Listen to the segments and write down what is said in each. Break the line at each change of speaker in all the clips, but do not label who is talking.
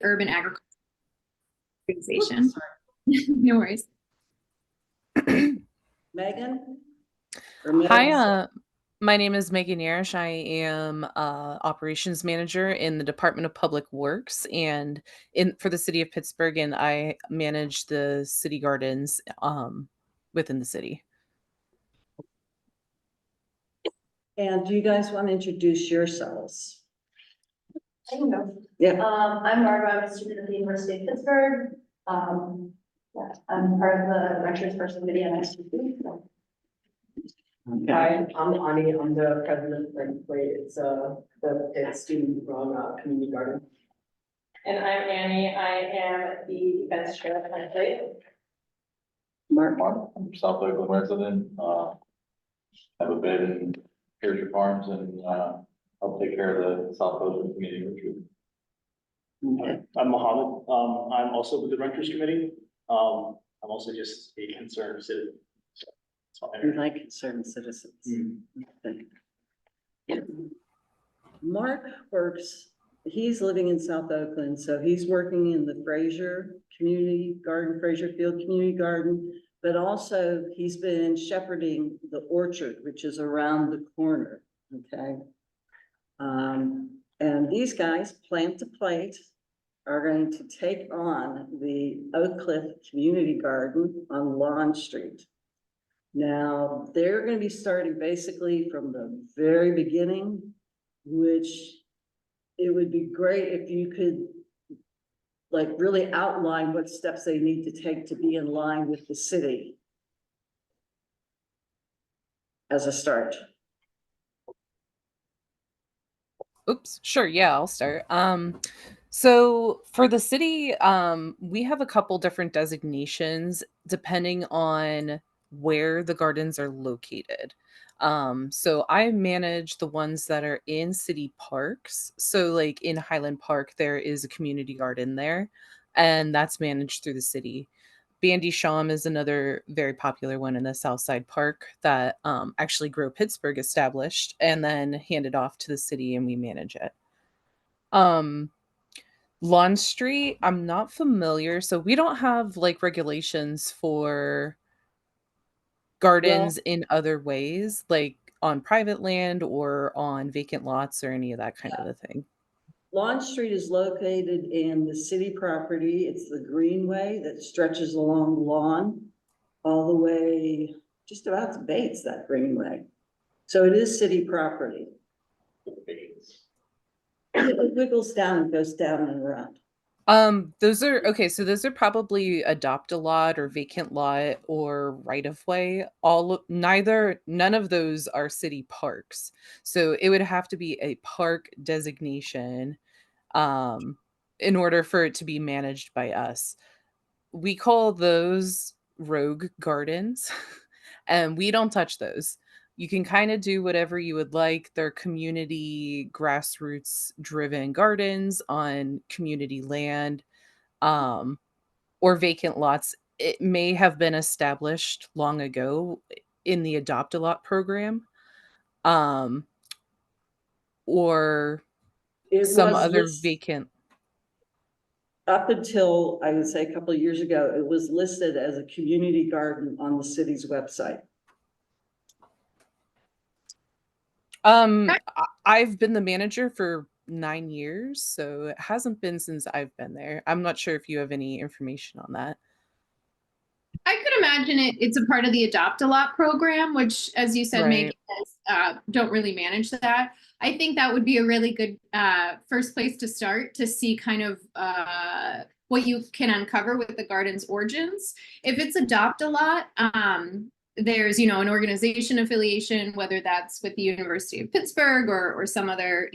urban agriculture organization. No worries.
Megan?
Hi, my name is Megan Yarish. I am operations manager in the Department of Public Works and for the city of Pittsburgh, and I manage the city gardens within the city.
And do you guys want to introduce yourselves?
I can go.
Yeah.
I'm Margo. I'm a student at the University of Pittsburgh. Yeah, I'm part of the Renters First Committee on STP. So.
Okay.
Hi, I'm Ani. I'm the president of Play. It's the Pitt student run community garden.
And I'm Annie. I am the events chair at Play.
Mark?
I'm South Oakland resident, have a bed in Pearshire Farms and, I'll take care of the South Oakland community retreat.
Okay.
I'm Mohammed. I'm also with the Renters Committee. I'm also just a concerned citizen. So that's all I
You
know.
like concerned citizens.
Mm.
Okay. Yeah. Mark works, he's living in South Oakland, so he's working in the Fraser Community Garden, Fraser Field Community Garden, but also he's been shepherding the orchard, which is around the corner, okay? And these guys, Plant to Plate, are going to take on the Oak Cliff Community Garden on Lawn Street. Now, they're gonna be starting basically from the very beginning, which it would be great if you could like really outline what steps they need to take to be in line with the city as a start.
Oops, sure, yeah, I'll start. So for the city, we have a couple different designations depending on where the gardens are located. So I manage the ones that are in city parks. So like in Highland Park, there is a community garden there, and that's managed through the city. Bandy Shawm is another very popular one in the South Side Park that actually Grow Pittsburgh established and then handed off to the city, and we manage it. Um, Lawn Street, I'm not familiar. So we don't have like regulations for gardens in other ways, like on private land or on vacant lots or any of that kind of a thing.
Lawn Street is located in the city property. It's the greenway that stretches along the lawn all the way just about to Bates, that greenway. So it is city property. It wiggles down and goes down and around.
Those are okay, so those are probably adopt a lot or vacant lot or right of way. None of those are city parks. So it would have to be a park designation in order for it to be managed by us. We call those rogue gardens and we don't touch those. You can kind of do whatever you would like. They're community grassroots driven gardens on community land or vacant lots. It may have been established long ago in the Adopt a Lot program or
It
some
was
other
listed-
vacant.
Up until, I would say, a couple of years ago, it was listed as a community garden on the city's website.
I've been the manager for 9 years, so it hasn't been since I've been there. I'm not sure if you have any information on that.
I could imagine it's a part of the Adopt a Lot program, which, as you said,
Right.
don't really manage that. I think that would be a really good first place to start to see kind of what you can uncover with the garden's origins. If it's Adopt a Lot, there's, an organization affiliation, whether that's with the University of Pittsburgh or some other,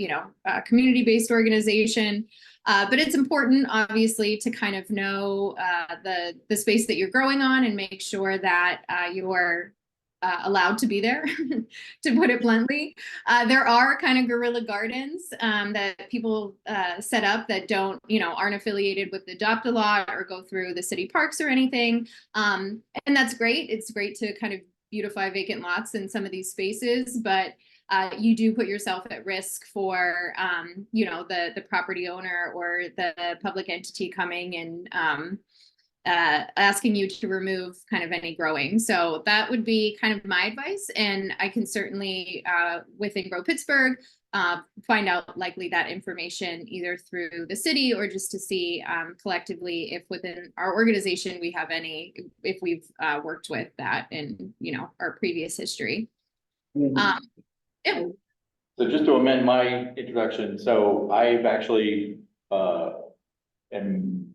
community-based organization. But it's important, obviously, to kind of know the space that you're growing on and make sure that you're allowed to be there, to put it bluntly. There are kind of guerrilla gardens that people set up that aren't affiliated with the Adopt a Lot or go through the city parks or anything. And that's great. It's great to kind of beautify vacant lots in some of these spaces, but you do put yourself at risk for, you know, the property owner or the public entity coming and asking you to remove kind of any growing. So that would be kind of my advice. And I can certainly, within Grow Pittsburgh, find out likely that information either through the city or just to see collectively if within our organization we have any, if we've worked with that in, you know, our previous history. Yeah.
So just to amend my introduction, so I've actually, am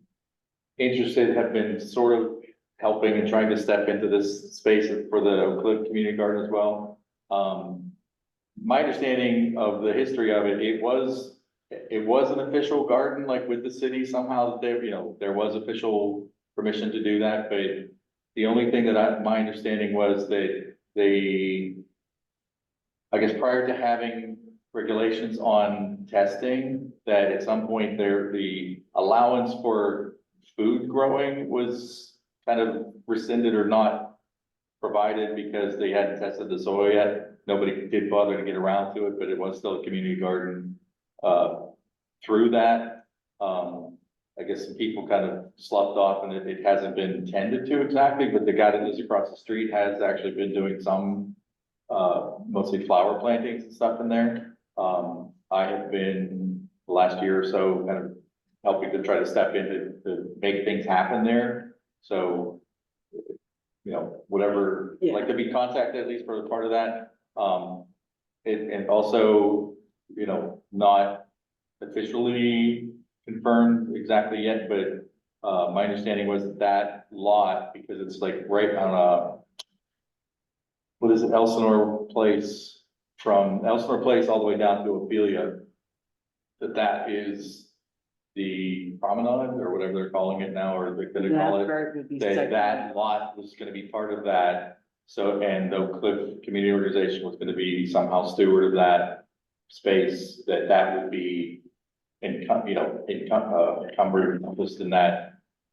interested, have been sort of helping and trying to step into this space for the Oak Cliff Community Garden as well. My understanding of the history of it, it was an official garden, like with the city somehow, there, you know, there was official permission to do that, but the only thing that my understanding was that they, I guess prior to having regulations on testing, that at some point there, the allowance for food growing was kind of rescinded or not provided because they hadn't tested the soil yet. Nobody did bother to get around to it, but it was still a community garden through that. I guess some people kind of sloughed off and it hasn't been tended to exactly, but the guy that lives across the street has actually been doing some mostly flower plantings and stuff in there. I have been the last year or so kind of helping to try to step in to make things happen there. So, you know, whatever, like to be contacted at least for the part of that. And also, you know, not officially confirmed exactly yet, but my understanding was that lot, because it's like right on what is it, Elsinore Place, from Elsinore Place all the way down to Ophelia, that is the promenade or whatever they're calling it now, or they're gonna call
That
it.
part would be
That
second.
lot was gonna be part of that. So, and the Oak Cliff Community Organization was gonna be somehow steward of that space, that would be encumbered, encompassed in that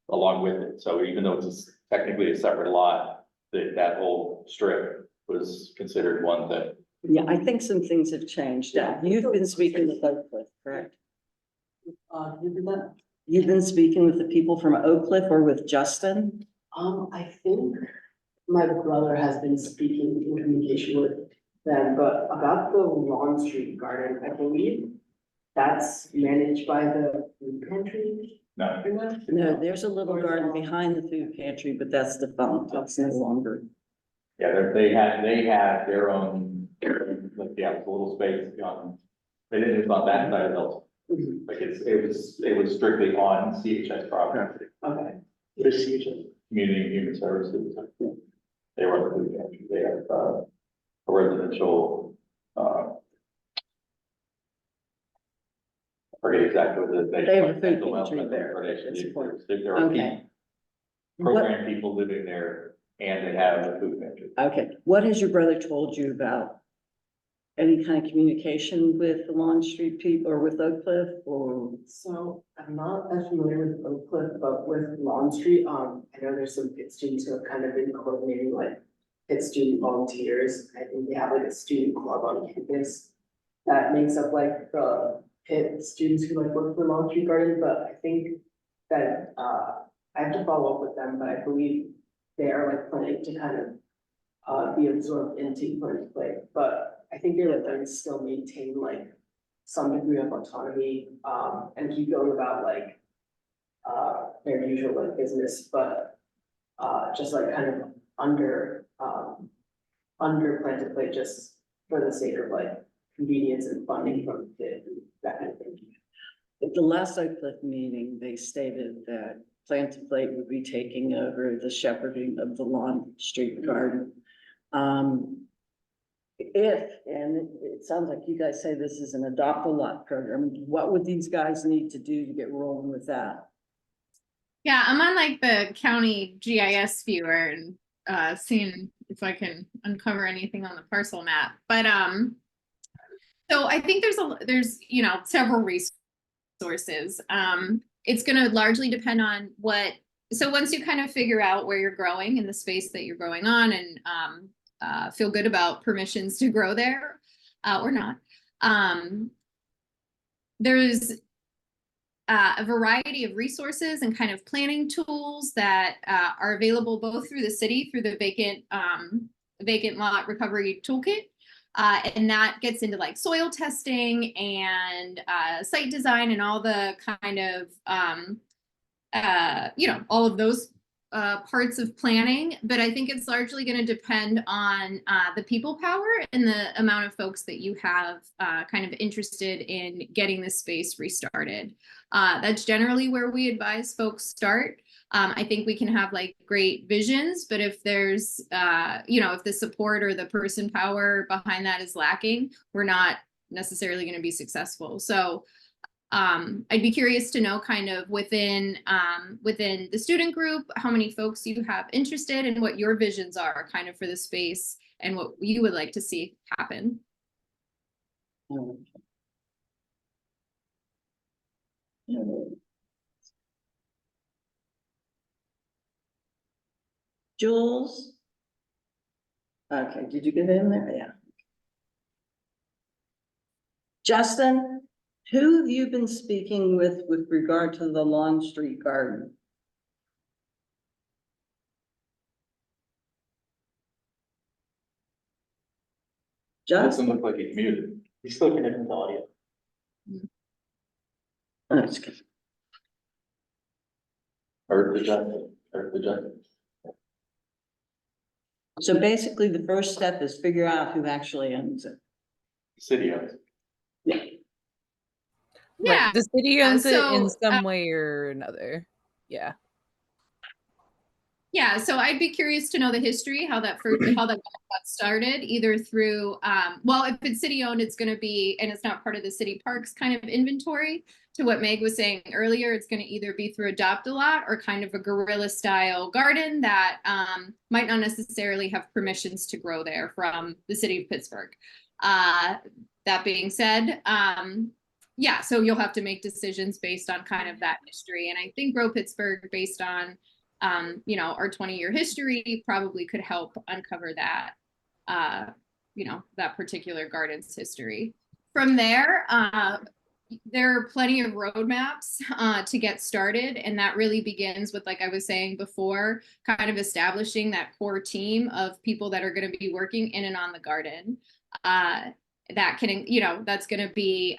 along with it. So even though it's technically a separate lot, that whole strip was considered one that.
Yeah, I think some things have changed. You've been speaking with Oak Cliff, correct?
You did that?
You've been speaking with the people from Oak Cliff or with Justin?
I think my brother has been speaking in communication with them, but about the Lawn Street Garden, I believe that's managed by the food pantry.
No.
No, there's a little garden behind the food pantry, but that's defunct. It's no longer.
Yeah, they had their own, like, yeah, it's a little space on, they didn't, it's on that side of the,
Mhm.
like, it was strictly on CHS property,
Okay. What is CHS?
Community and Human Services. They were the food pantry, they have, a residential, I forget exactly what
They have a food
mental health,
pantry
mental
there at
retardation.
this point.
There are
Okay.
program people living there and they have a food pantry.
Okay, what has your brother told you about? Any kind of communication with the Lawn Street people or with Oak Cliff or?
So I'm not as familiar with Oak Cliff, but with Lawn Street, I know there's some Pitt students who have kind of been coordinating like Pitt student volunteers. I think they have like a student club on campus that makes up like the Pitt students who like work for Lawn Street Garden, but I think that, I have to follow up with them, but I believe they are like planning to kind of be absorbed into Plant Play, but I think they would then still maintain like some degree of autonomy, and keep going about like their usual like business, but just like kind of under Plant to Play just for the sake of like convenience and funding from that kind of thing.
At the last Oak Cliff meeting, they stated that Plant to Plate would be taking over the shepherding of the Lawn Street Garden. And it sounds like you guys say this is an adopt-a-lot program, what would these guys need to do to get rolling with that?
Yeah, I'm on like the county GIS viewer and seeing if I can uncover anything on the parcel map. But so I think there's you know several resources. It's going to largely depend on so once you kind of figure out where you're growing in the space that you're growing on and feel good about permissions to grow there, or not. There's a variety of resources and kind of planning tools that are available both through the city, through the vacant lot recovery toolkit. And that gets into like soil testing and site design and all the kind of, all of those parts of planning. But I think it's largely going to depend on the people power and the amount of folks that you have kind of interested in getting this space restarted. That's generally where we advise folks start. I think we can have like great visions, but if there's, if the support or the person power behind that is lacking, we're not necessarily going to be successful. So I'd be curious to know kind of within the student group, how many folks you have interested and what your visions are kind of for the space and what you would like to see happen.
Jules? Okay, did you get in there? Yeah. Justin, who have you been speaking with regard to the Lawn Street Garden?
Doesn't
Justin?
look like he's muted.
He's still connected to audio.
That's good.
Or the judge.
So basically, the first step is figure out who actually owns it.
City owns.
Yeah.
Yeah.
Right. The city owns it in
So,
some way or another. Yeah.
Yeah, so I'd be curious to know the history, how that got started, either through, if it's city owned, it's going to be, and it's not part of the city parks kind of inventory. To what Meg was saying earlier, it's going to either be through Adopt-A-Lot or kind of a guerrilla style garden that might not necessarily have permissions to grow there from the city of Pittsburgh. That being said, so you'll have to make decisions based on kind of that history. And I think Grow Pittsburgh, based on our 20-year history, probably could help uncover that, that particular garden's history. From there, there are plenty of roadmaps to get started. And that really begins with, like I was saying before, kind of establishing that core team of people that are going to be working in and on the garden. That can, that's going to be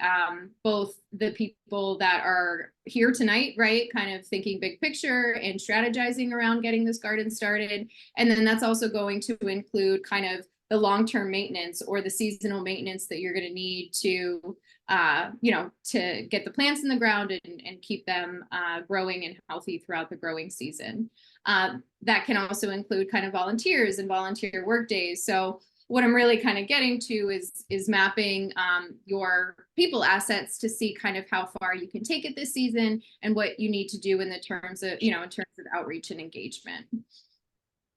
both the people that are here tonight, right? Kind of thinking big picture and strategizing around getting this garden started. And then that's also going to include kind of the long-term maintenance or the seasonal maintenance that you're going to need to, to get the plants in the ground and keep them growing and healthy throughout the growing season. That can also include kind of volunteers and volunteer work days. So what I'm really kind of getting to is mapping your people assets to see kind of how far you can take it this season and what you need to do in the terms of, in terms of outreach and engagement.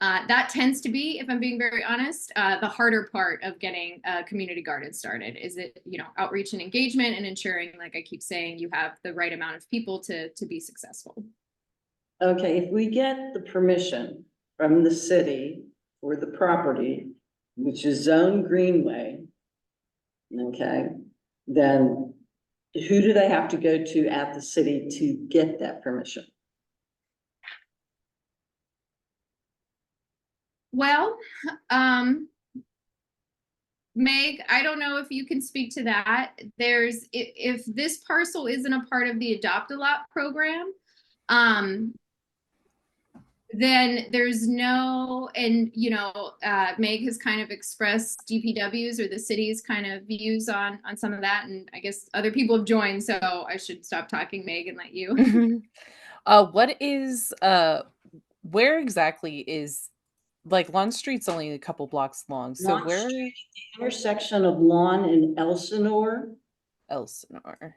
That tends to be, if I'm being very honest, the harder part of getting a community garden started is it, outreach and engagement and ensuring, like I keep saying, you have the right amount of people to be successful.
Okay, if we get the permission from the city for the property, which is zone greenway, okay, then who do they have to go to at the city to get that permission?
Well, Meg, I don't know if you can speak to that. If this parcel isn't a part of the Adopt-A-Lot program, then there's no, and Meg has kind of expressed DPW's or the city's kind of views on some of that, and I guess other people have joined, so I should stop talking, Meg, and let you.
What is where exactly is, like, Lawn Street's only a couple blocks long, so
Lawn
where
Street, the intersection of Lawn and Elsinore.
Elsinore?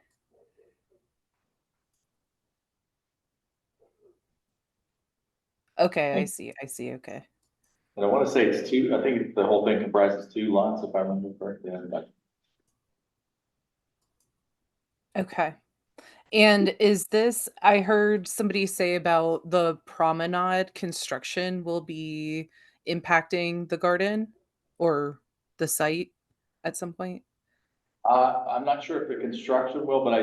Okay, I see. Okay.
And I want to say it's two, I think the whole thing comprises 2 lots, if I remember correctly.
Okay. And is this, I heard somebody say about the promenade construction will be impacting the garden or the site at some point?
I'm not sure if the construction will, but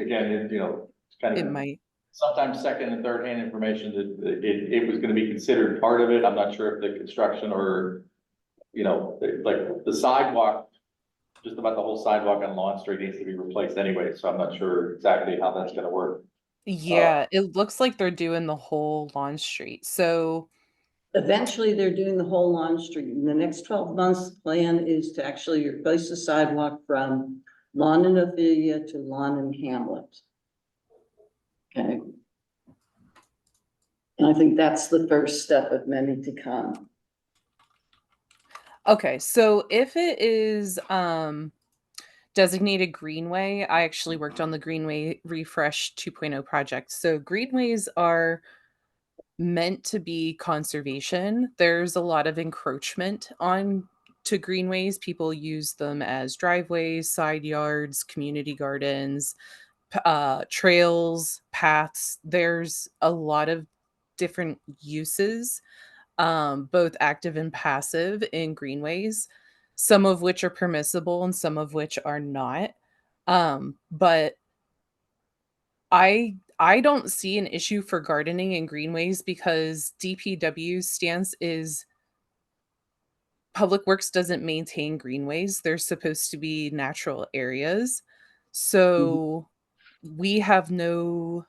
again, it's kind
It
of
might.
sometimes second and third hand information that it was gonna be considered part of it. I'm not sure if the construction or, like the sidewalk, just about the whole sidewalk on Lawn Street needs to be replaced anyway, so I'm not sure exactly how that's gonna work.
Yeah, it looks like they're doing the whole lawn street. So
Eventually, they're doing the whole Lawn Street. In the next 12 months, the plan is to actually replace the sidewalk from Lawn and Ophelia to Lawn and Hamlet. Okay. And I think that's the first step of many to come.
okay, so if it is designated greenway, I actually worked on the Greenway Refresh 2.0 project. So greenways are meant to be conservation. There's a lot of encroachment on to greenways. People use them as driveways, side yards, community gardens, trails, paths. There's a lot of different uses, both active and passive in greenways, some of which are permissible and some of which are not. But I don't see an issue for gardening in greenways because DPW's stance is Public Works doesn't maintain greenways. They're supposed to be natural areas. So we have no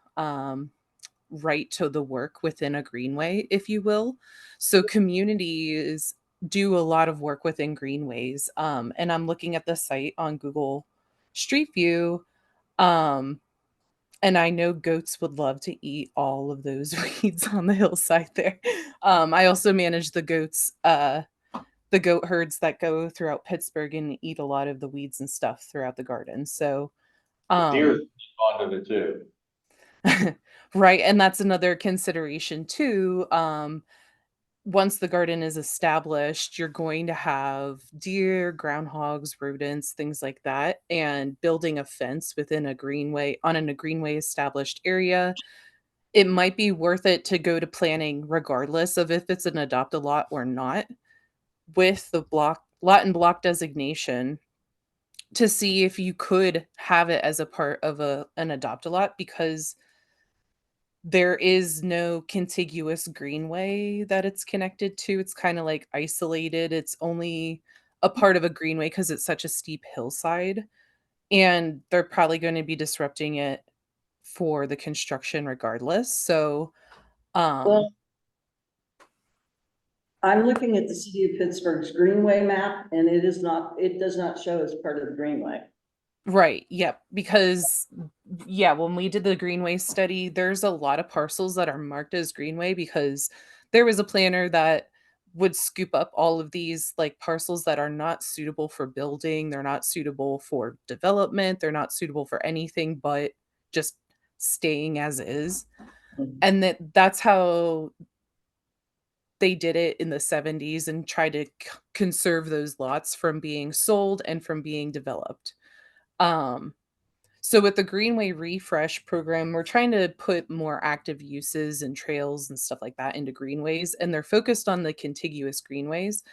right to the work within a greenway, if you will. So communities do a lot of work within greenways. And I'm looking at the site on Google Street View. Um, and I know goats would love to eat all of those weeds on the hillside there. I also manage the goat herds that go throughout Pittsburgh and eat a lot of the weeds and stuff throughout the garden. So,
Deer
um,
fond of it too.
right, and that's another consideration too. Once the garden is established, you're going to have deer, groundhogs, rodents, things like that, and building a fence within a greenway on a greenway established area, it might be worth it to go to planning regardless of if it's an adopt a lot or not with the lot and block designation to see if you could have it as a part of an adopt a lot because there is no contiguous greenway that it's connected to. It's kind of like isolated. It's only a part of a greenway because it's such a steep hillside. And they're probably going to be disrupting it for the construction regardless. So,
Well, I'm looking at the city of Pittsburgh's Greenway map and it does not show as part of the Greenway.
right. Yep. Because, yeah, when we did the Greenway study, there's a lot of parcels that are marked as Greenway because there was a planner that would scoop up all of these like parcels that are not suitable for building. They're not suitable for development. They're not suitable for anything but just staying as is. And that's how they did it in the 70s and tried to conserve those lots from being sold and from being developed. Um, so with the Greenway Refresh program, we're trying to put more active uses and trails and stuff like that into greenways, and they're focused on the contiguous greenways.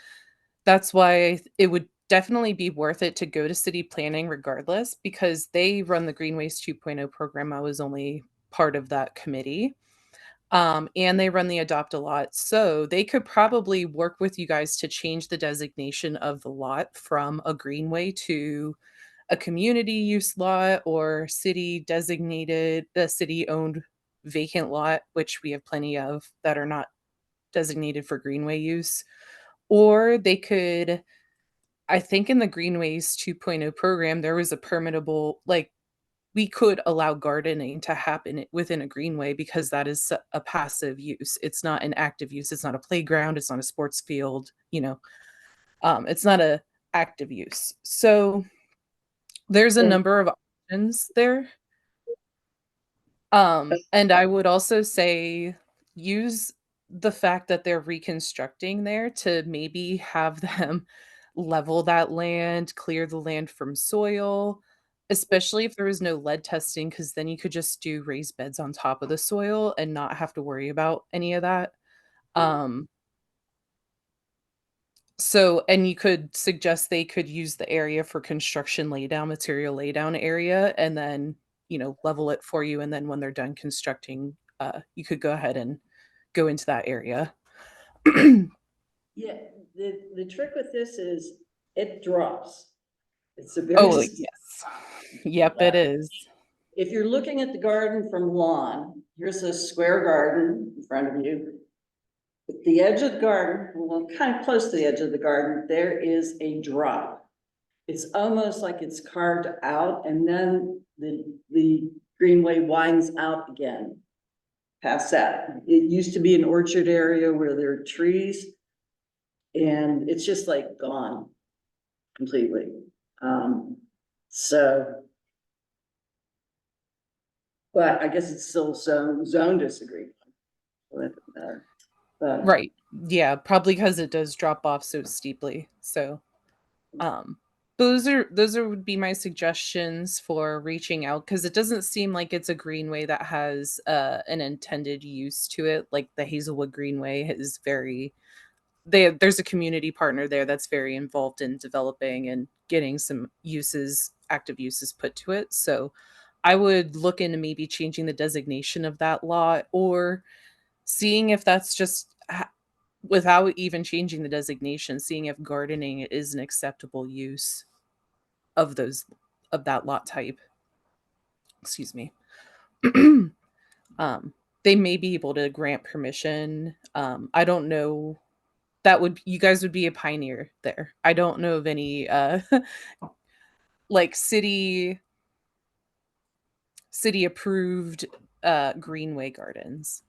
That's why it would definitely be worth it to go to city planning regardless, because they run the Greenways 2.0 program. I was only part of that committee. And they run the adopt a lot. So they could probably work with you guys to change the designation of the lot from a greenway to a community use lot or city designated, the city owned vacant lot, which we have plenty of that are not designated for greenway use. Or they could, I think in the Greenways 2.0 program, there was a permittable, like we could allow gardening to happen within a greenway because that is a passive use. It's not an active use. It's not a playground. It's not a sports field. It's not a active use. So there's a
And
number of options there. And I would also say use the fact that they're reconstructing there to maybe have them level that land, clear the land from soil, especially if there was no lead testing, because then you could just do raised beds on top of the soil and not have to worry about any of that. Um, So, and you could suggest they could use the area for construction laydown, material laydown area, and then, level it for you. And then when they're done constructing, you could go ahead and go into that area.
Yeah, the trick with this is it drops. It's a very,
Oh, yes. Yep, it is.
if you're looking at the garden from lawn, here's a square garden in front of you. At the edge of the garden, well, kind of close to the edge of the garden, there is a drop. It's almost like it's carved out, and then the greenway winds out again. Past that, it used to be an orchard area where there are trees. And it's just like gone completely. So. But I guess it's still zone disagreement. But,
Right. Yeah, probably because it does drop off so steeply. So, those would be my suggestions for reaching out, because it doesn't seem like it's a greenway that has an intended use to it. Like the Hazelwood Greenway is very there's a community partner there that's very involved in developing and getting some active uses put to it. So I would look into maybe changing the designation of that lot, or seeing if that's just without even changing the designation, seeing if gardening is an acceptable use of that lot type. Excuse me. They may be able to grant permission. I don't know. You guys would be a pioneer there. I don't know of any like city approved greenway gardens.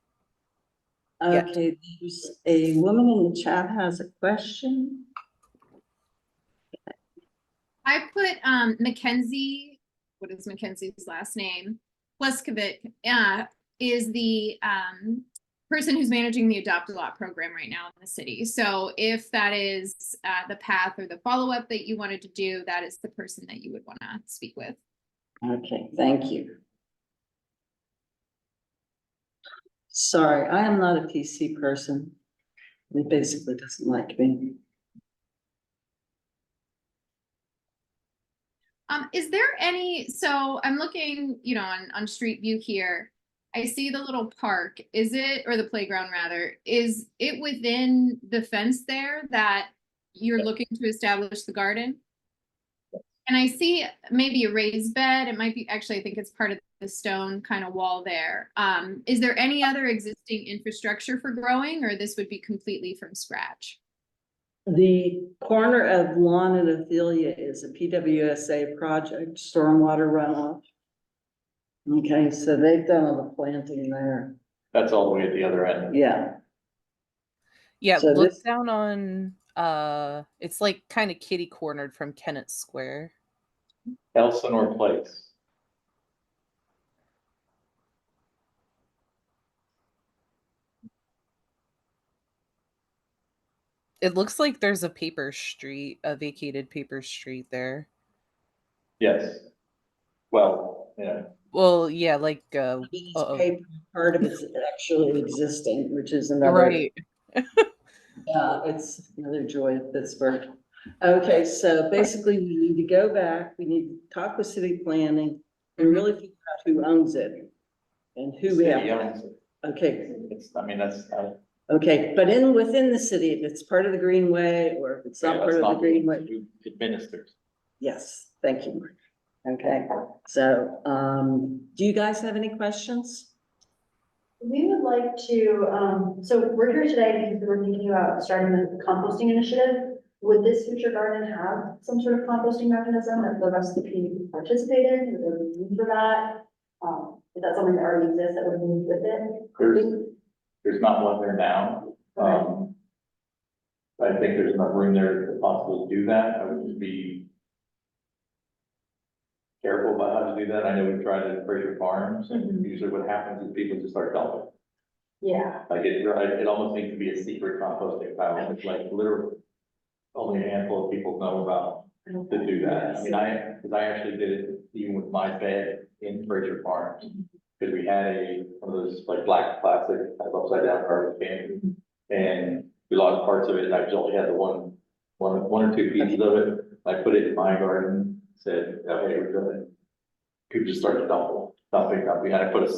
Yet.
okay, there's a woman in the chat has a question.
I put Mackenzie, what is Mackenzie's last name? Pleskovic is the person who's managing the Adopt a Lot program right now in the city. So if that is the path or the follow-up that you wanted to do, that is the person that you would want to speak with.
Okay, thank you. Sorry, I am not a PC person. It basically doesn't like me.
Is there any, so I'm looking, on Street View here. I see the little park. Is it, or the playground rather, is it within the fence there that you're looking to establish the garden? And I see maybe a raised bed. It might be, actually, I think it's part of the stone kind of wall there. Is there any other existing infrastructure for growing, or this would be completely from scratch?
The corner of Lawn and Ophelia is a PWSA project, stormwater runoff. Okay, so they've done all the planting there.
That's all the way at the other end.
Yeah.
Yeah,
So
look
this-
down on it's like kind of kitty cornered from Kennett Square.
Elsinore Place.
It looks like there's a vacated paper street there.
Yes. Well, yeah.
Well, yeah, like
Part of it's actually existing, which is another.
right.
Yeah, it's another joy of Pittsburgh. Okay, so basically we need to go back, we need to talk with city planning and really figure out who owns it. And who we
City
have.
owns it.
Okay,
That's.
okay, but within the city, if it's part of the Greenway or if it's not part of the Greenway.
Who administers.
Yes, thank you. Okay, so, do you guys have any questions?
We would like to, so we're here today because we're thinking about starting the composting initiative. Would this future garden have some sort of composting mechanism that the rest of the community participate in? Would there be need for that? Is that something that already exists that would move with it?
There's not one there now. I think there's enough room there to possibly do that. I would just be careful about how to do that. I know we've tried it at Fraser Farms, and usually what happens is people just start dumping.
Yeah.
Like it almost needs to be a secret composting pile. It's like literally only a handful of people know about to do that. I mean, because I actually did it even with my bed in Fraser Farms. Because we had one of those like black plastic upside down garbage can, and we lost parts of it, and I just only had the one one or two pieces of it. I put it in my garden, said, oh, hey, we're doing. Could just start dumping. And I put a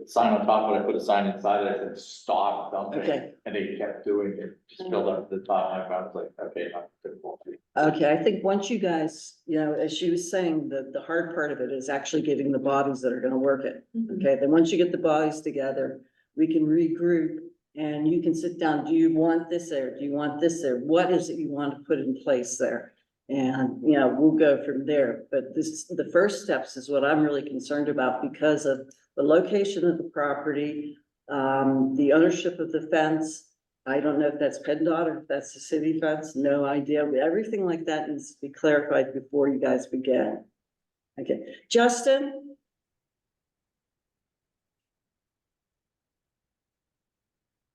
sign on top of it, I put a sign inside it, I said, stop dumping.
Okay.
And they kept doing it, just filled up to the top, and I was like, okay, I'm difficult.
Okay, I think once you guys, as she was saying, the hard part of it is actually getting the bodies that are gonna work it. Okay, then once you get the bodies together, we can regroup and you can sit down. Do you want this there? Do you want this there? What is it you want to put in place there? And, we'll go from there. But the first steps is what I'm really concerned about because of the location of the property, the ownership of the fence. I don't know if that's PennDOT or if that's the city fence, no idea. Everything like that needs to be clarified before you guys begin. Okay, Justin?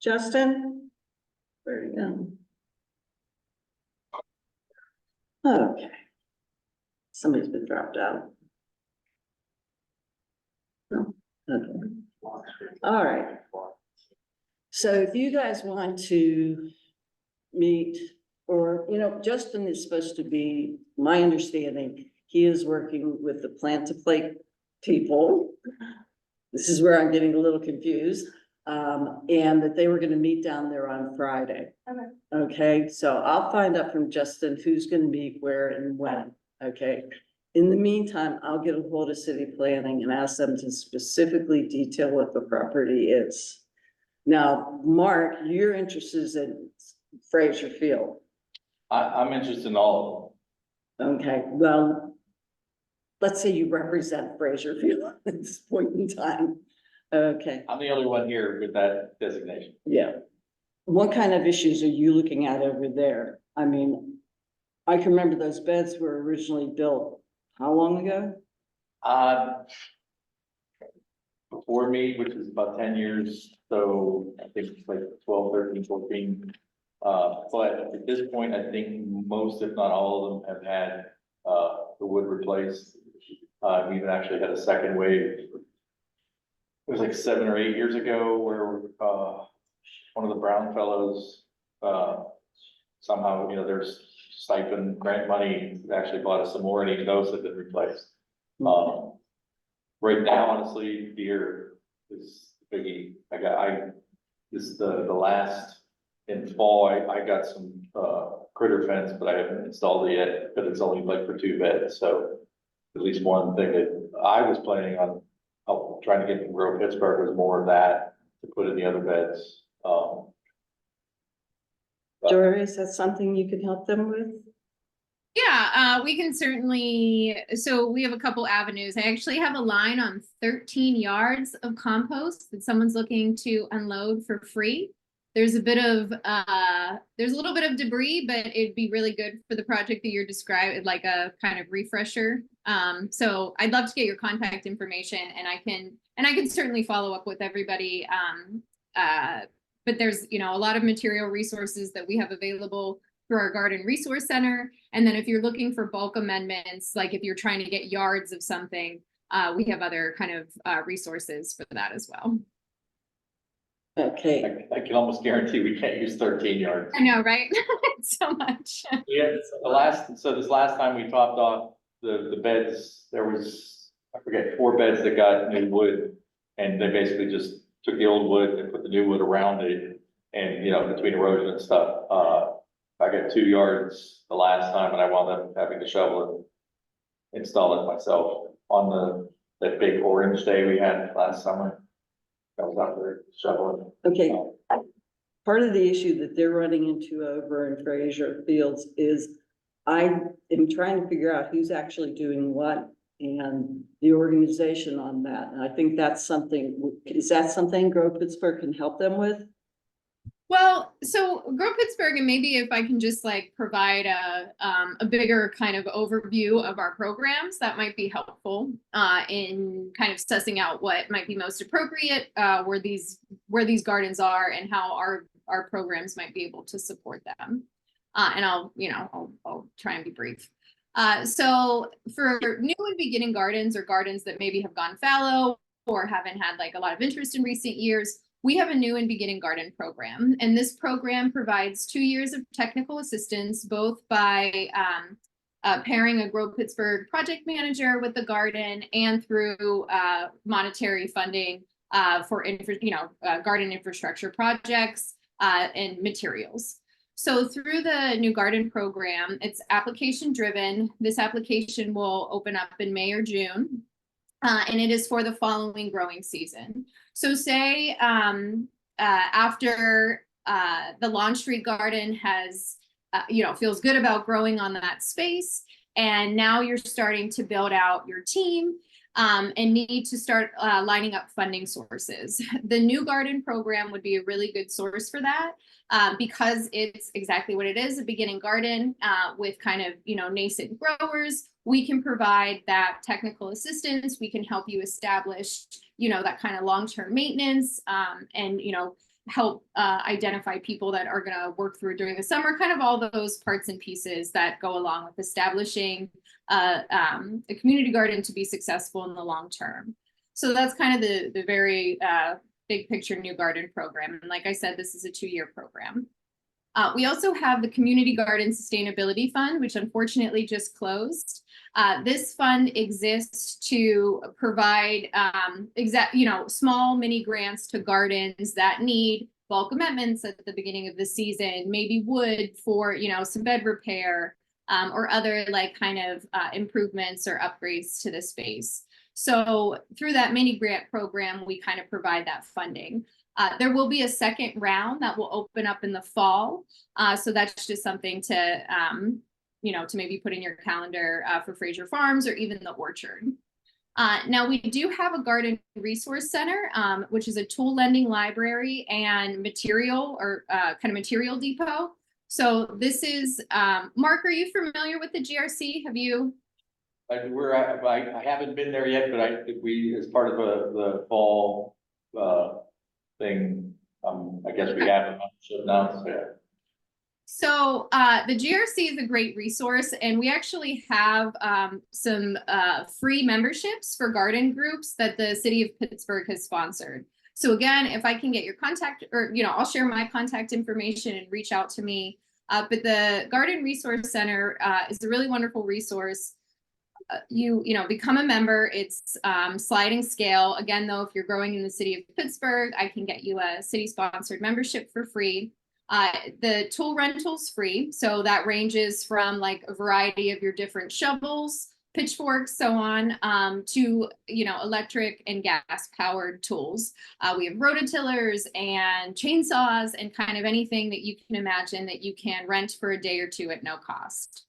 Justin? Where you go? Okay. Somebody's been dropped out. No, okay. All right. So if you guys want to meet, or, Justin is supposed to be, my understanding, he is working with the Plant to Plate people. This is where I'm getting a little confused. And that they were gonna meet down there on Friday. Okay, so I'll find out from Justin who's gonna meet where and when, okay? In the meantime, I'll get a hold of city planning and ask them to specifically detail what the property is. Now, Mark, you're interested in Fraser Field.
I'm interested in all
Okay, well, let's say you represent Fraser Field at this point in time. Okay,
of them. I'm the only one here with that designation.
yeah. What kind of issues are you looking at over there? I mean, I can remember those beds were originally built, how long ago?
Before me, which is about 10 years, so I think it's like 12, 13, 14. But at this point, I think most, if not all of them, have had, the wood replaced. We even actually had a second wave. It was like 7 or 8 years ago where, one of the Brown fellows, somehow, there's stipend grant money, actually bought us some more, and even those have been replaced. Right now, honestly, deer is the biggie. This is the last, in fall, I got some, critter fence, but I haven't installed it yet, but it's only like for 2 beds, so at least one thing that I was planning on, trying to get from Grow Pittsburgh was more of that to put in the other beds.
Dory, is that something you can help them with?
Yeah, we can certainly, so we have a couple avenues. I actually have a line on 13 yards of compost that someone's looking to unload for free. There's a little bit of debris, but it'd be really good for the project that you're describing, like a kind of refresher. So I'd love to get your contact information and I can certainly follow up with everybody. But there's, a lot of material resources that we have available through our garden resource center. And then if you're looking for bulk amendments, like if you're trying to get yards of something, we have other kind of resources for that as well.
Okay,
I can almost guarantee we can't use 13 yards.
I know, right? It's so much.
Yeah, this last time we topped off the beds, there was, I forget, 4 beds that got new wood. And they basically just took the old wood and put the new wood around it. And, between erosion and stuff, I got 2 yards the last time and I wound up having to shovel and install it myself on that big orange day we had last summer. I was out there shoveling.
okay. Part of the issue that they're running into over in Fraser Fields is I am trying to figure out who's actually doing what and the organization on that. And I think that's something, is that something Grow Pittsburgh can help them with?
Well, so Grow Pittsburgh, and maybe if I can just provide a bigger kind of overview of our programs, that might be helpful in kind of sussing out what might be most appropriate, where these gardens are and how our programs might be able to support them. And I'll try and be brief. So for new and beginning gardens or gardens that maybe have gone fallow or haven't had a lot of interest in recent years, we have a new and beginning garden program, and this program provides 2 years of technical assistance, both by pairing a Grow Pittsburgh project manager with the garden and through monetary funding for garden infrastructure projects and materials. So through the new garden program, it's application driven. This application will open up in May or June, and it is for the following growing season. So say after the Lawn Street Garden has, feels good about growing on that space, and now you're starting to build out your team and need to start lining up funding sources. The new garden program would be a really good source for that because it's exactly what it is, a beginning garden with kind of, nascent growers. We can provide that technical assistance. We can help you establish, that kind of long-term maintenance and, help identify people that are going to work through during the summer, kind of all those parts and pieces that go along with establishing a community garden to be successful in the long term. So that's kind of the very big picture new garden program. And like I said, this is a 2-year program. We also have the Community Garden Sustainability Fund, which unfortunately just closed. This fund exists to provide small mini grants to gardens that need bulk amendments at the beginning of the season, maybe wood for, some bed repair or other improvements or upgrades to the space. So through that mini grant program, we kind of provide that funding. There will be a second round that will open up in the fall. So that's just something to, to maybe put in your calendar for Fraser Farms or even the Orchard. Now we do have a garden resource center, which is a tool lending library and material or kind of material depot. So this is, Mark, are you familiar with the GRC? Have you?
I haven't been there yet, but we, as part of the fall thing, I guess we have a membership now, so yeah.
So the GRC is a great resource, and we actually have some free memberships for garden groups that the city of Pittsburgh has sponsored. So again, if I can get your contact, or I'll share my contact information and reach out to me. But the Garden Resource Center is a really wonderful resource. You become a member. It's sliding scale. Again, though, if you're growing in the city of Pittsburgh, I can get you a city-sponsored membership for free. The tool rental's free, so that ranges from like a variety of your different shovels, pitchforks, so on, to electric and gas powered tools. We have rototillers and chainsaws and kind of anything that you can imagine that you can rent for a day or two at no cost.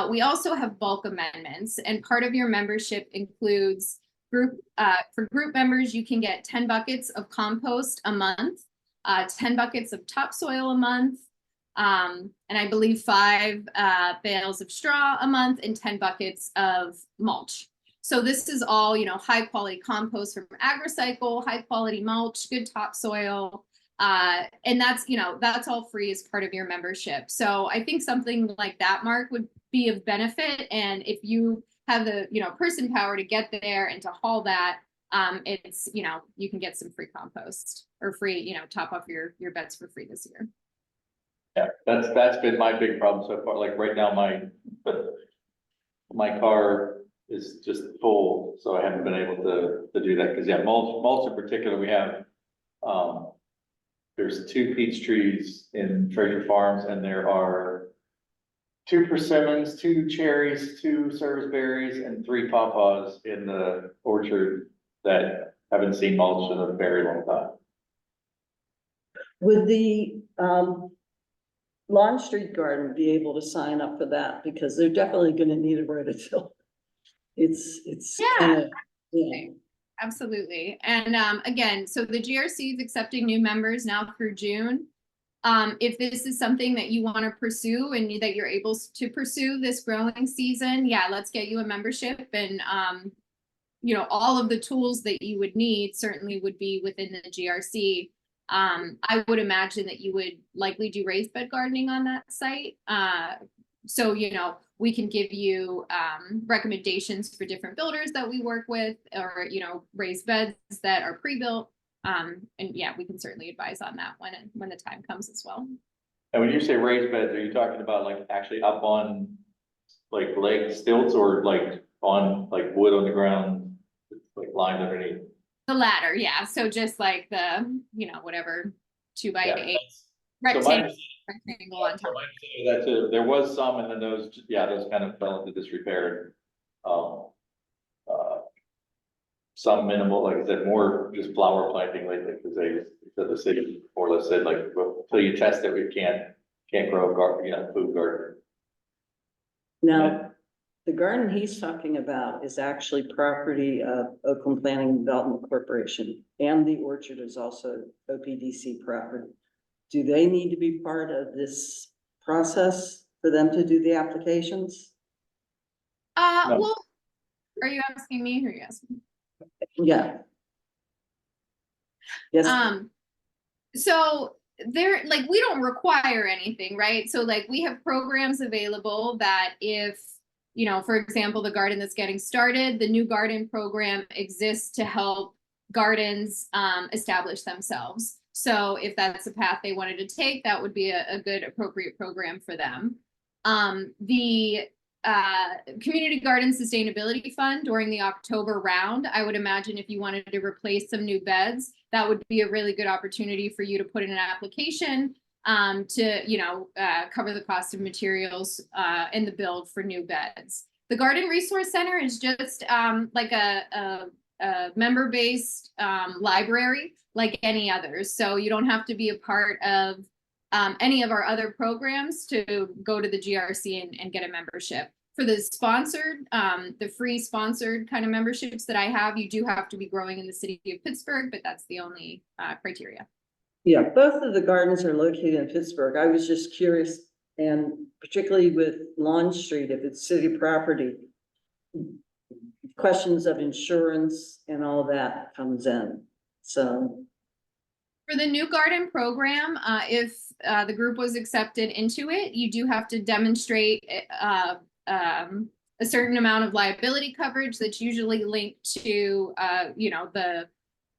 We also have bulk amendments, and part of your membership includes for group members, you can get 10 buckets of compost a month, 10 buckets of topsoil a month, and I believe 5 bales of straw a month and 10 buckets of mulch. So this is all, high quality compost from AgriCycle, high quality mulch, good topsoil. And that's all free as part of your membership. So I think something like that, Mark, would be of benefit. And if you have the, person power to get there and to haul that, it's, you can get some free compost or free, top off your beds for free this year.
Yeah, that's been my big problem so far. Like right now, my car is just full, so I haven't been able to do that. Cause yeah, mulch in particular, we have, there's 2 peach trees in Fraser Farms, and there are 2 persimmons, 2 cherries, 2 service berries, and 3 pawpaws in the orchard that haven't seen mulch in a very long time.
Would the Lawn Street Garden be able to sign up for that? Because they're definitely gonna need a rototiller. It's
Yeah.
yeah.
Absolutely. And again, so the GRC is accepting new members now through June. If this is something that you want to pursue and that you're able to pursue this growing season, yeah, let's get you a membership. And, all of the tools that you would need certainly would be within the GRC. I would imagine that you would likely do raised bed gardening on that site. So, we can give you recommendations for different builders that we work with, or, raised beds that are pre-built. And yeah, we can certainly advise on that when the time comes as well.
And when you say raised beds, are you talking about like actually up on like leg stilts or like on like wood on the ground, like lined underneath?
The latter, yeah, so just like the, whatever, 2 by
Yeah.
8
So my
rectangle
understanding-
on top.
so my understanding of that too, there was some and then those kind of fell into disrepair. Um, some minimal, like I said, more just flower planting lately, because they said the city more or less said like, well, until you test it, we can't grow a garden, food garden.
Now, the garden he's talking about is actually property of Oakland Planning and Development Corporation, and the orchard is also OPDC property. Do they need to be part of this process for them to do the applications?
No.
Well, are you asking me or are you asking?
Yeah. Yes,
So there, like, we don't require anything, right? So like we have programs available that if, for example, the garden that's getting started, the new garden program exists to help gardens establish themselves. So if that's the path they wanted to take, that would be a good appropriate program for them. The Community Garden Sustainability Fund during the October round, I would imagine if you wanted to replace some new beds, that would be a really good opportunity for you to put in an application to cover the cost of materials in the build for new beds. The Garden Resource Center is just like a member-based library like any others. So you don't have to be a part of any of our other programs to go to the GRC and get a membership. For the sponsored, the free sponsored kind of memberships that I have, you do have to be growing in the city of Pittsburgh, but that's the only criteria.
yeah, both of the gardens are located in Pittsburgh. I was just curious, and particularly with Lawn Street, if it's city property, questions of insurance and all that comes in, so.
For the new garden program, if the group was accepted into it, you do have to demonstrate a certain amount of liability coverage that's usually linked to, the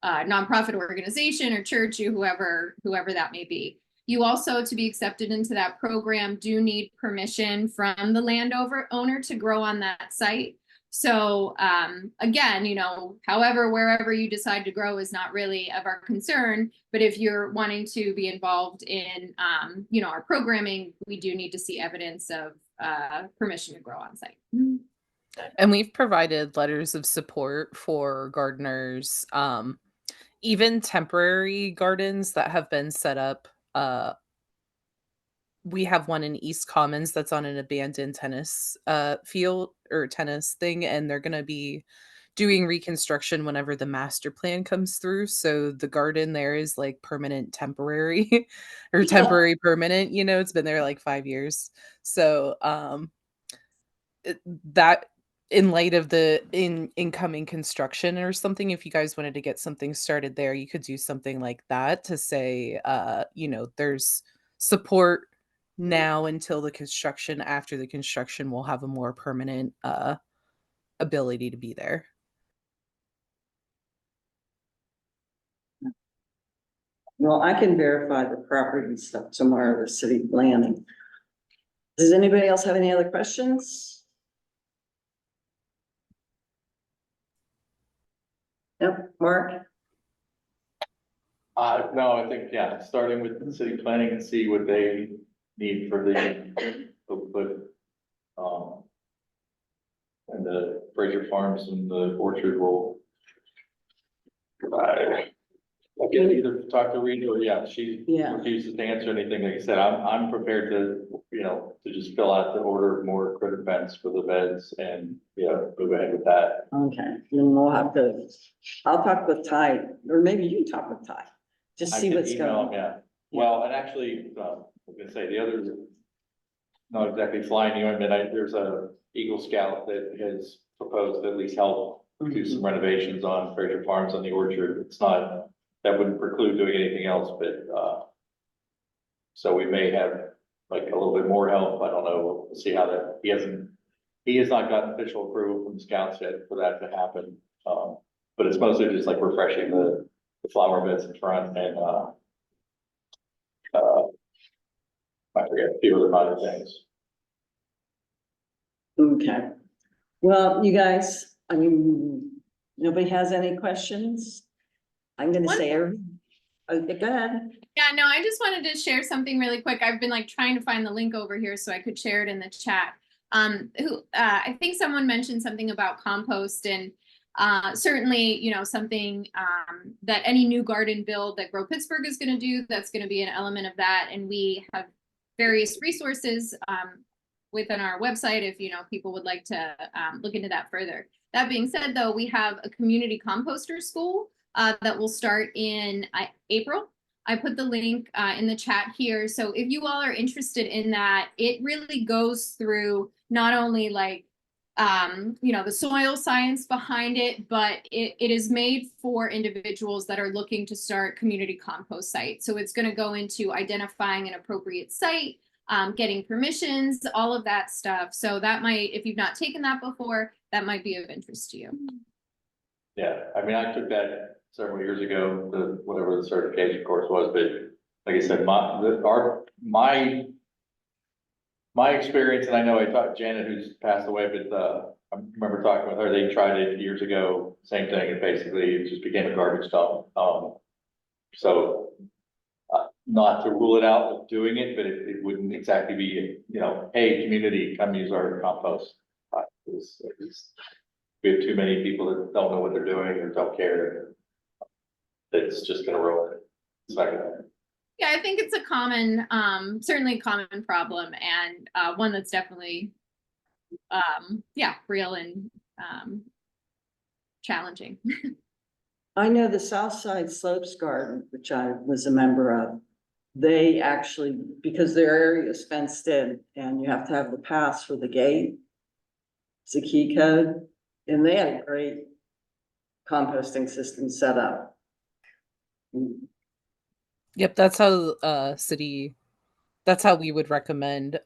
nonprofit organization or church or whoever that may be. You also, to be accepted into that program, do need permission from the landowner to grow on that site. So again, wherever you decide to grow is not really of our concern, but if you're wanting to be involved in, our programming, we do need to see evidence of permission to grow on site.
And we've provided letters of support for gardeners, even temporary gardens that have been set up. We have one in East Commons that's on an abandoned tennis field or tennis thing, and they're going to be doing reconstruction whenever the master plan comes through. So the garden there is like permanent temporary or temporary permanent, it's been there like 5 years. So that in light of the incoming construction or something, if you guys wanted to get something started there, you could do something like that to say, there's support now until the construction. After the construction, we'll have a more permanent ability to be there.
Well, I can verify the property stuff tomorrow with city planning. Does anybody else have any other questions? Yep, Mark?
No, I think, starting with the city planning and see what they need for and the Fraser Farms and the orchard will provide. I can either talk to Rita or, she
Yeah.
refuses to answer anything. Like I said, I'm prepared to, to just fill out the order more critter fence for the beds and, move ahead with that.
Okay, then I'll talk with Ty, or maybe you can talk with Ty, just
I
see
can
what's
email
going
them,
on.
yeah. Well, and actually, I was gonna say, the other, not exactly flying the ointment, there's a Eagle Scout that has proposed to at least help do some renovations on Fraser Farms on the orchard. It's not, that wouldn't preclude doing anything else, but, so we may have like a little bit more help. I don't know. We'll see how that, he has not gotten official approval from the scouts yet for that to happen. But it's mostly just like refreshing the flower beds in front and, I forget a few other things.
Okay. Well, you guys, I mean, nobody has any questions? I'm gonna say, okay, go ahead.
Yeah, no, I just wanted to share something really quick. I've been like trying to find the link over here so I could share it in the chat. I think someone mentioned something about compost and certainly, you know, something that any new garden build that Grow Pittsburgh is going to do, that's going to be an element of that. And we have various resources within our website if, you know, people would like to look into that further. That being said, though, we have a community composter school that will start in April. I put the link in the chat here. So if you all are interested in that, it really goes through not only like, you know, the soil science behind it, but it is made for individuals that are looking to start community compost sites. So it's going to go into identifying an appropriate site, getting permissions, all of that stuff. So that might, if you've not taken that before, that might be of interest to you.
Yeah, I mean, I took that several years ago, whatever the certification course was, but like I said, my experience, and I know I talked to Janet, who's passed away, but I remember talking with her, they tried it years ago, same thing, and basically it just became a garbage dump. So not to rule it out of doing it, but it wouldn't exactly be, you know, hey, community, come use our compost. We have too many people that don't know what they're doing or don't care. It's just gonna ruin it. It's not gonna.
Yeah, I think it's a common, certainly a common problem and one that's definitely, yeah, real and challenging.
I know the South Side Slopes Garden, which I was a member of, they actually, because their area is fenced in and you have to have the pass for the gate. It's a key code, and they had a great composting system set up.
Yep, that's how that's how we would recommend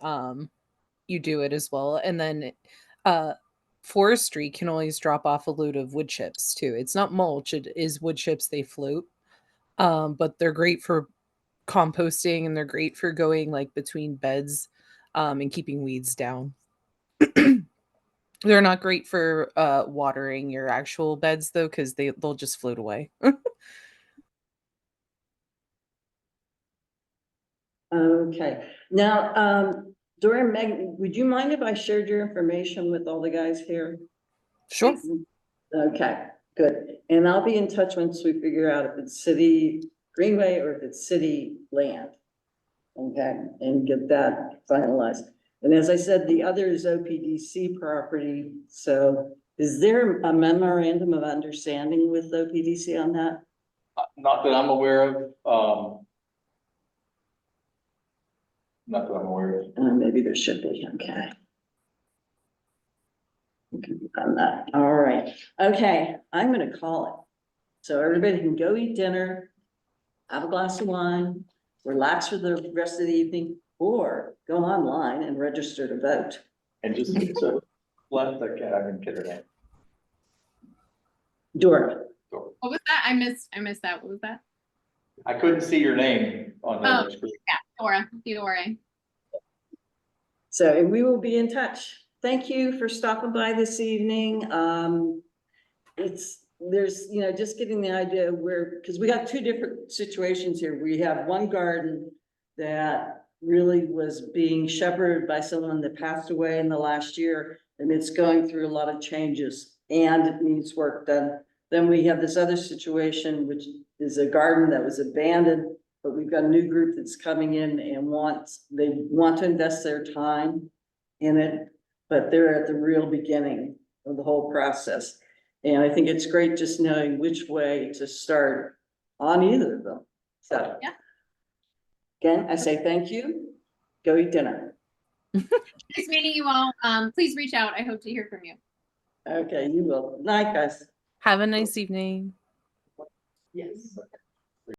you do it as well. And then forestry can always drop off a load of wood chips too. It's not mulch, it is wood chips, they float. But they're great for composting and they're great for going like between beds and keeping weeds down. They're not great for watering your actual beds though, because they'll just float away.
Okay, now, Dora, Meg, would you mind if I shared your information with all the guys here?
Sure.
Okay, good. And I'll be in touch once we figure out if it's city greenway or if it's city land. Okay, and get that finalized. And as I said, the other is OPDC property. So is there a memorandum of understanding with OPDC on that?
Not that I'm aware of, not that I'm aware of.
Maybe there should be, okay. We can work on that. All right, okay, I'm gonna call it. So everybody can go eat dinner, have a glass of wine, relax for the rest of the evening, or go online and register to vote.
And just, so, left, I didn't get her name.
Dora,
What was that? I missed that. What was that?
I couldn't see your name on the screen.
Yeah, Dora.
so, and we will be in touch. Thank you for stopping by this evening. There's, you know, just getting the idea where, because we got two different situations here. We have one garden that really was being shepherded by someone that passed away in the last year, and it's going through a lot of changes and it needs work done. Then we have this other situation, which is a garden that was abandoned, but we've got a new group that's coming in and they want to invest their time in it, but they're at the real beginning of the whole process. And I think it's great just knowing which way to start on either of them. So.
Yeah.
Again, I say thank you. Go eat dinner.
Nice meeting you all. Please reach out. I hope to hear from you.
Okay, you will. Night, guys.
Have a nice evening.
Yes.